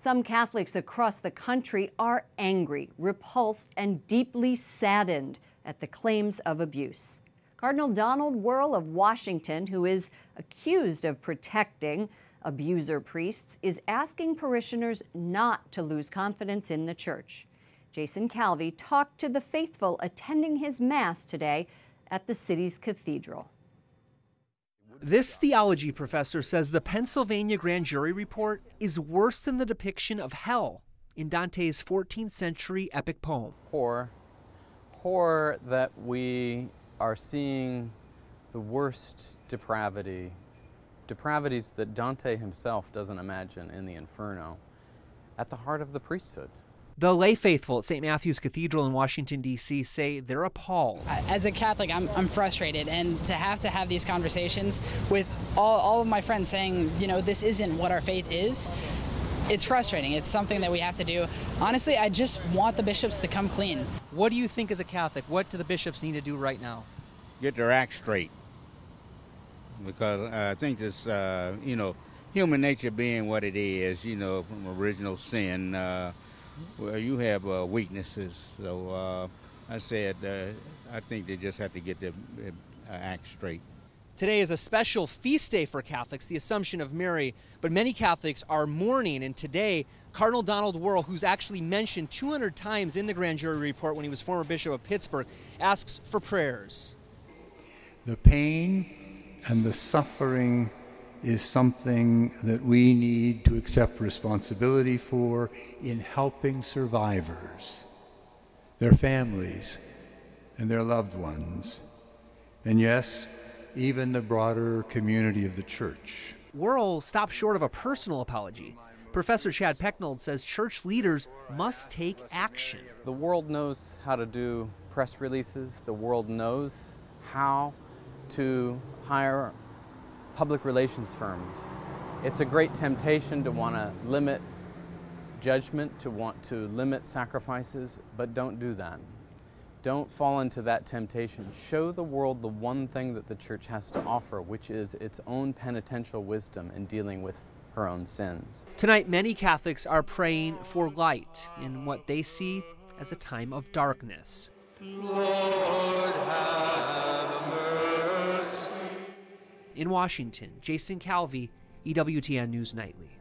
Some Catholics across the country are angry, repulsed, and deeply saddened at the claims of abuse. Cardinal Donald Wuerl of Washington, who is accused of protecting abuser priests, is asking parishioners not to lose confidence in the church. Jason Calvi talked to the faithful attending his Mass today at the city's cathedral. This theology professor says the Pennsylvania grand jury report is worse than the depiction of hell in Dante's 14th century epic poem. Horror that we are seeing the worst depravities that Dante himself doesn't imagine in the Inferno, at the heart of the priesthood. The lay faithful at St. Matthew's Cathedral in Washington, D.C. say they're appalled. As a Catholic, I'm frustrated, and to have these conversations with all of my friends saying, you know, this isn't what our faith is, it's frustrating. It's something that we have to do. Honestly, I just want the bishops to come clean. What do you think as a Catholic? What do the bishops need to do right now? Get their act straight. Because I think this, human nature being what it is, from original sin, well, you have weaknesses. So I think they just have to get their act straight. Today is a special feast day for Catholics, the Assumption of Mary, but many Catholics are mourning, and today Cardinal Donald Wuerl, who's actually mentioned 200 times in the grand jury report when he was former bishop of Pittsburgh, asks for prayers. The pain and the suffering is something that we need to accept responsibility for in helping survivors, their families, and their loved ones, and yes, even the broader community of the church. Wuerl stopped short of a personal apology. Professor Chad Pecknold says church leaders must take action. The world knows how to do press releases. The world knows how to hire public relations firms. It's a great temptation to want to limit judgment, to want to limit sacrifices, but don't do that. Don't fall into that temptation. Show the world the one thing that the church has to offer, which is its own penitential wisdom in dealing with her own sins. Tonight, many Catholics are praying for light in what they see as a time of darkness. Lord, have mercy. In Washington, Jason Calvi, EWTN News Nightly.